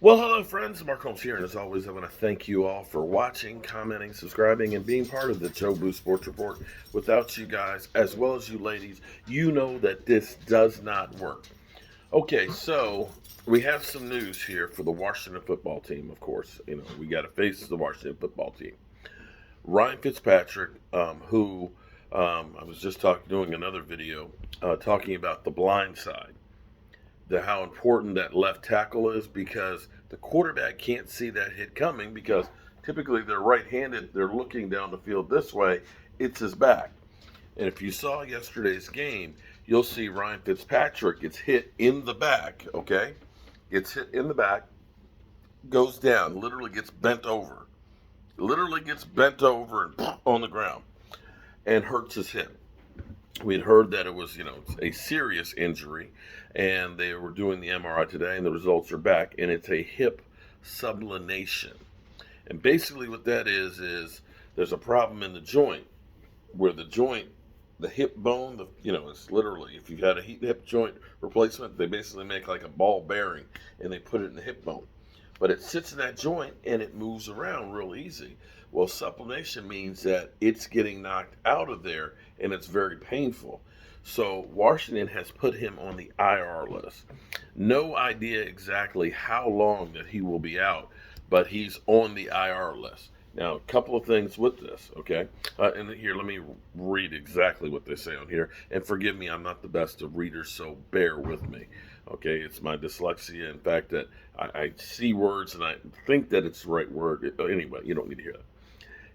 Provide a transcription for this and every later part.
Well, hello, friends. Mark Holmes here, and as always, I want to thank you all for watching, commenting, subscribing, and being part of the Tobu Sports Report. Without you guys, as well as you ladies, you know that this does not work. Okay, so we have some news here for the Washington football team, of course. You know, we got to face the Washington football team. Ryan Fitzpatrick, who I was just doing another video talking about the blind side, how important that left tackle is, because the quarterback can't see that hit coming because typically they're right-handed. They're looking down the field this way. It's his back. And if you saw yesterday's game, you'll see Ryan Fitzpatrick gets hit in the back, okay? Gets hit in the back, goes down, literally gets bent over. Literally gets bent over and on the ground and hurts his hip. We'd heard that it was, a serious injury, and they were doing the MRI today, and the results are back, and it's a hip subluxation. And basically what that is there's a problem in the joint, where the joint, the hip bone, it's literally, if you've had a hip joint replacement, they basically make like a ball bearing, and they put it in the hip bone. But it sits in that joint, and it moves around real easy. Well, subluxation means that it's getting knocked out of there, and it's very painful. So Washington has put him on the IR list. No idea exactly how long that he will be out, but he's on the IR list. Now, a couple of things with this, okay? And here, let me read exactly what they say on here. And forgive me, I'm not the best of readers, so bear with me. Okay, it's my dyslexia. In fact, that I see words and I think that it's the right word. Anyway, you don't need to hear that.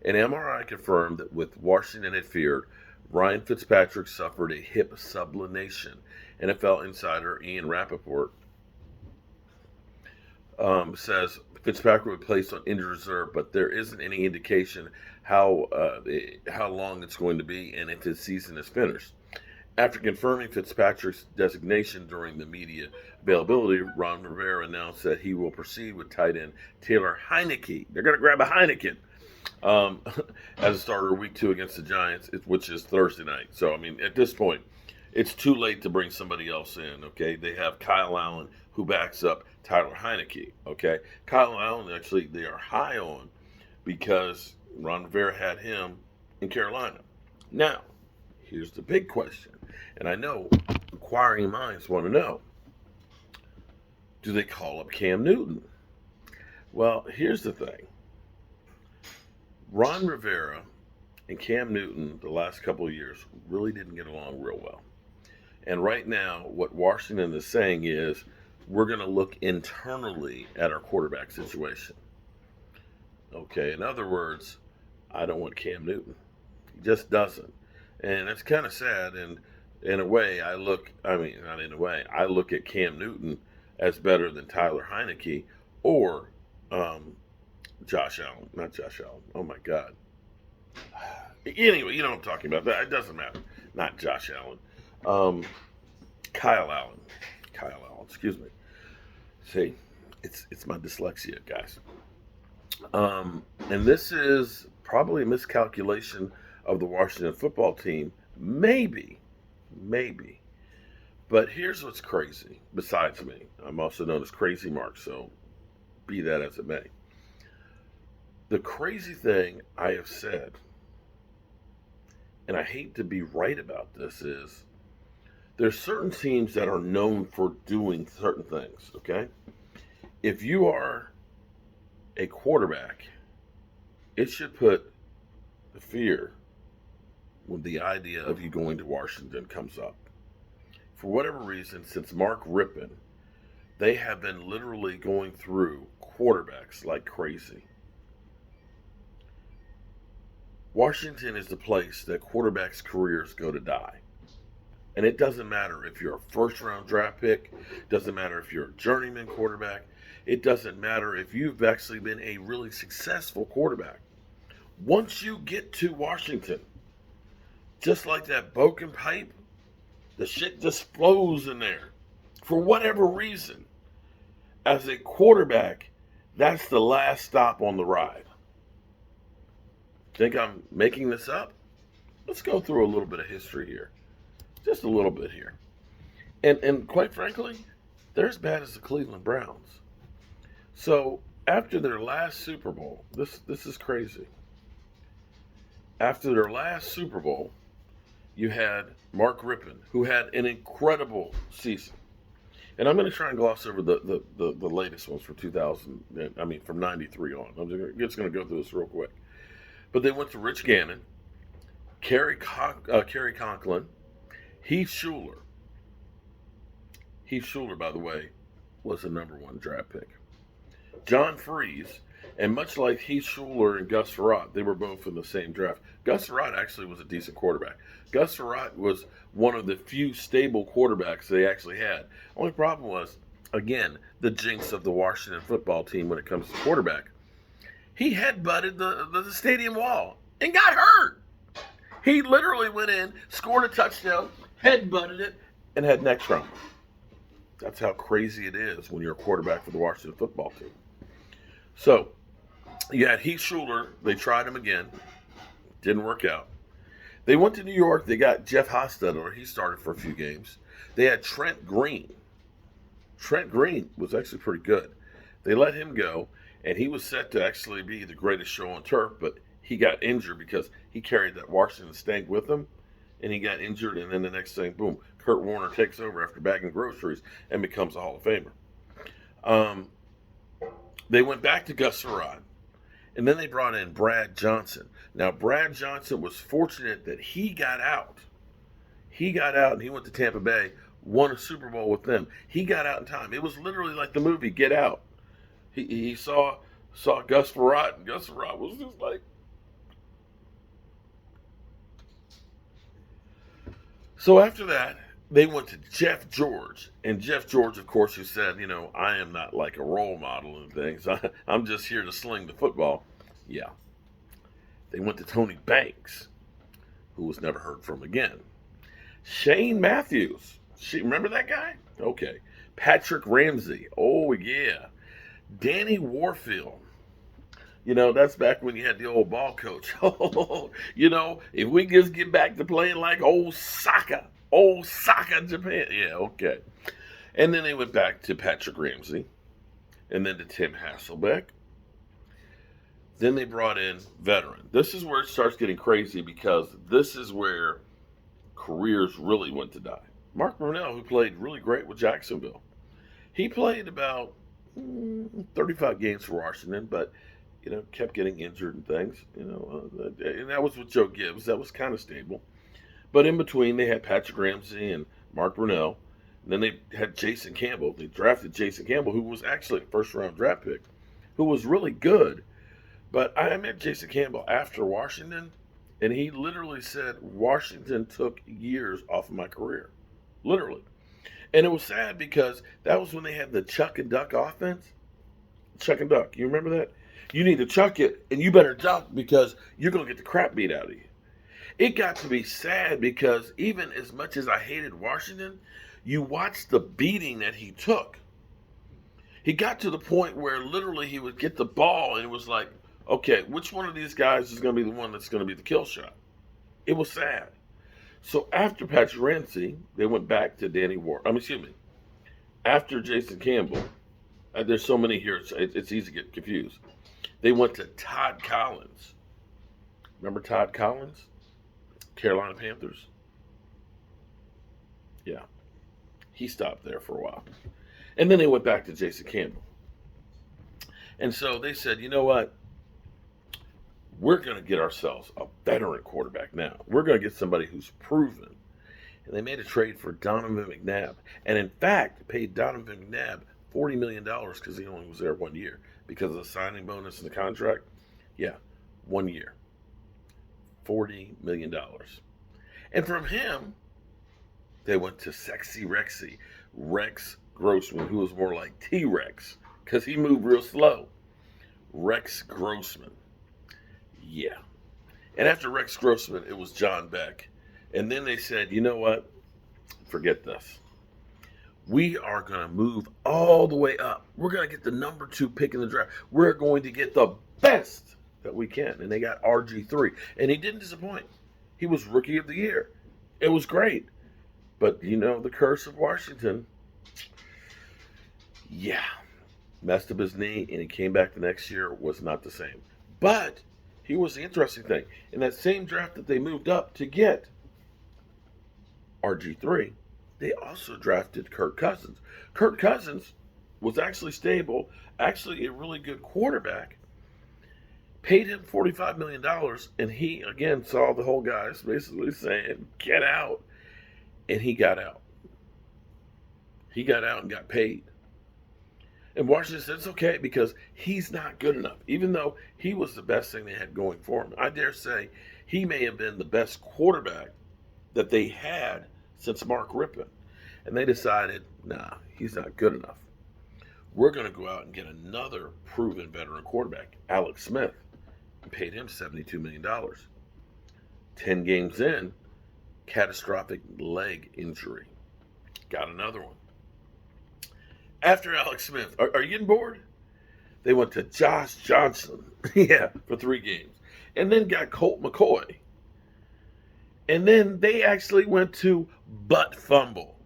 An MRI confirmed that with Washington at feared, Ryan Fitzpatrick suffered a hip subluxation. NFL insider Ian Rappaport says Fitzpatrick was placed on injured reserve, but there isn't any indication how long it's going to be and if his season is finished. After confirming Fitzpatrick's designation during the media availability, Ron Rivera announced that he will proceed with tight end Taylor Heineke. They're going to grab a Heineken as a starter week 2 against the Giants, which is Thursday night. So, at this point, it's too late to bring somebody else in, okay? They have Kyle Allen, who backs up Tyler Heineke, okay? Kyle Allen, actually, they are high on because Ron Rivera had him in Carolina. Now, here's the big question, and I know inquiring minds want to know, do they call up Cam Newton? Well, here's the thing. Ron Rivera and Cam Newton the last couple of years really didn't get along real well. And right now, what Washington is saying is, we're going to look internally at our quarterback situation. Okay, in other words, I don't want Cam Newton. He just doesn't. And it's kind of sad. And in a way, I look at Cam Newton as better than Tyler Heineke or Josh Allen. Not Josh Allen. Oh, my God. Anyway, you know what I'm talking about. It doesn't matter. Not Josh Allen. Kyle Allen. Excuse me. See, it's my dyslexia, guys. And this is probably a miscalculation of the Washington football team. Maybe. But here's what's crazy, besides me. I'm also known as Crazy Mark, so be that as it may. The crazy thing I have said, and I hate to be right about this, is there's certain teams that are known for doing certain things, okay? If you are a quarterback, it should put the fear when the idea of you going to Washington comes up. For whatever reason, since Mark Rippon, they have been literally going through quarterbacks like crazy. Washington is the place that quarterbacks' careers go to die. And it doesn't matter if you're a first-round draft pick. Doesn't matter if you're a journeyman quarterback. It doesn't matter if you've actually been a really successful quarterback. Once you get to Washington, just like that broken pipe, the shit just flows in there. For whatever reason, as a quarterback, that's the last stop on the ride. Think I'm making this up? Let's go through a little bit of history here. Just a little bit here. And quite frankly, they're as bad as the Cleveland Browns. So after their last Super Bowl, this is crazy. After their last Super Bowl, you had Mark Rippon, who had an incredible season. And I'm going to try and gloss over the latest ones from 2000. I mean, from '93 on. I'm just going to go through this real quick. But they went to Rich Gannon, Kerry Conklin, Heath Schuler. Heath Schuler, by the way, was the #1 draft pick. John Freeze, and much like Heath Schuler and Gus Frerotte, they were both in the same draft. Gus Frerotte actually was a decent quarterback. Gus Frerotte was one of the few stable quarterbacks they actually had. Only problem was, again, the jinx of the Washington football team when it comes to quarterback. He headbutted the stadium wall and got hurt. He literally went in, scored a touchdown, headbutted it, and had neck trauma. That's how crazy it is when you're a quarterback for the Washington football team. So, you had Heath Schuler. They tried him again. Didn't work out. They went to New York. They got Jeff Hostetler. He started for a few games. They had Trent Green. Trent Green was actually pretty good. They let him go, and he was set to actually be the greatest show on turf, but he got injured because he carried that Washington stank with him, and he got injured, and then the next thing, boom, Kurt Warner takes over after bagging groceries and becomes a Hall of Famer. They went back to Gus Frerotte, and then they brought in Brad Johnson. Now, Brad Johnson was fortunate that he got out. He got out, and he went to Tampa Bay, won a Super Bowl with them. He got out in time. It was literally like the movie Get Out. He saw Gus Frerotte, and Gus Frerotte was just like. So after that, they went to Jeff George. And Jeff George, of course, who said, I am not like a role model and things. I'm just here to sling the football. Yeah. They went to Tony Banks, who was never heard from again. Shane Matthews. Remember that guy? Okay. Patrick Ramsey. Oh, yeah. Danny Warfield. That's back when you had the old ball coach. If we just get back to playing like old Osaka Japan. Yeah, okay. And then they went back to Patrick Ramsey, and then to Tim Hasselbeck. Then they brought in veteran. This is where it starts getting crazy because this is where careers really went to die. Mark Brunell, who played really great with Jacksonville. He played about 35 games for Washington, but kept getting injured and things, and that was with Joe Gibbs. That was kind of stable. But in between, they had Patrick Ramsey and Mark Brunell. And then they had Jason Campbell. They drafted Jason Campbell, who was actually a first-round draft pick, who was really good. But I met Jason Campbell after Washington, and he literally said, Washington took years off of my career. Literally. And it was sad because that was when they had the chuck and duck offense. Chuck and duck. You remember that? You need to chuck it, and you better duck because you're going to get the crap beat out of you. It got to be sad because even as much as I hated Washington, you watched the beating that he took. He got to the point where literally he would get the ball, and it was like, okay, which one of these guys is going to be the one that's going to be the kill shot? It was sad. So after Patrick Ramsey, they went back to Danny Ward. After Jason Campbell, there's so many here, it's easy to get confused. They went to Todd Collins. Remember Todd Collins? Carolina Panthers? Yeah. He stopped there for a while. And then they went back to Jason Campbell. And so they said, you know what? We're going to get ourselves a veteran quarterback now. We're going to get somebody who's proven. And they made a trade for Donovan McNabb. And in fact, paid Donovan McNabb $40 million because he only was there 1 year. Because of the signing bonus and the contract. Yeah, 1 year. $40 million. And from him, they went to Sexy Rexy. Rex Grossman, who was more like T-Rex. Because he moved real slow. Rex Grossman. Yeah. And after Rex Grossman, it was John Beck. And then they said, you know what? Forget this. We are going to move all the way up. We're going to get the number 2 pick in the draft. We're going to get the best that we can. And they got RG3. And he didn't disappoint. He was Rookie of the Year. It was great. But, the curse of Washington. Yeah. messed up his knee, and he came back the next year, was not the same. But here was the interesting thing. In that same draft that they moved up to get RG3, they also drafted Kirk Cousins. Kirk Cousins was actually stable, actually a really good quarterback. Paid him $45 million, and he, again, saw the whole guys basically saying, get out. And he got out. He got out and got paid. And Washington said it's okay because he's not good enough. Even though he was the best thing they had going for him. I dare say he may have been the best quarterback that they had since Mark Rippon. And they decided, nah, he's not good enough. We're going to go out and get another proven veteran quarterback, Alex Smith, and paid him $72 million. 10 games in, catastrophic leg injury. Got another one. After Alex Smith, are you getting bored? They went to Josh Johnson, for 3 games. And then got Colt McCoy. And then they actually went to Butt Fumble.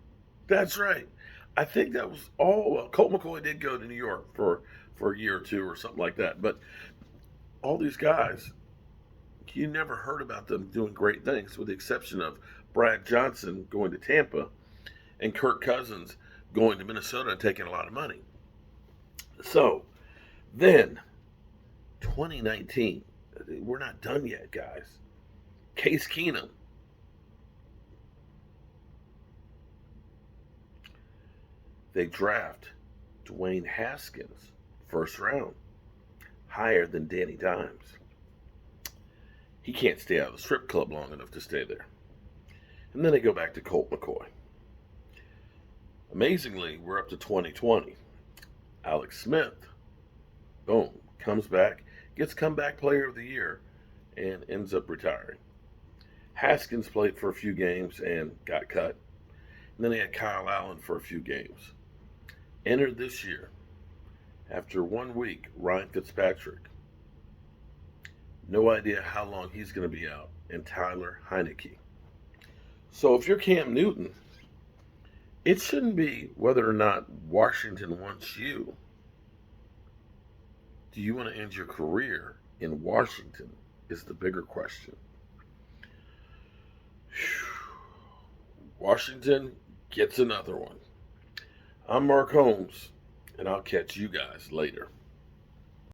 That's right. I think that was all. Well, Colt McCoy did go to New York for a year or two or something like that. But all these guys, you never heard about them doing great things, with the exception of Brad Johnson going to Tampa and Kirk Cousins going to Minnesota and taking a lot of money. So then 2019, we're not done yet, guys. Case Keenum. They draft Dwayne Haskins, first round, higher than Danny Dimes. He can't stay out of the strip club long enough to stay there. And then they go back to Colt McCoy. Amazingly, we're up to 2020. Alex Smith, boom, comes back, gets comeback player of the year, and ends up retiring. Haskins played for a few games and got cut. And then they had Kyle Allen for a few games. Entered this year, after 1 week, Ryan Fitzpatrick. No idea how long he's going to be out. And Tyler Heineke. So if you're Cam Newton, it shouldn't be whether or not Washington wants you. Do you want to end your career in Washington is the bigger question. Washington gets another one. I'm Mark Holmes, and I'll catch you guys later.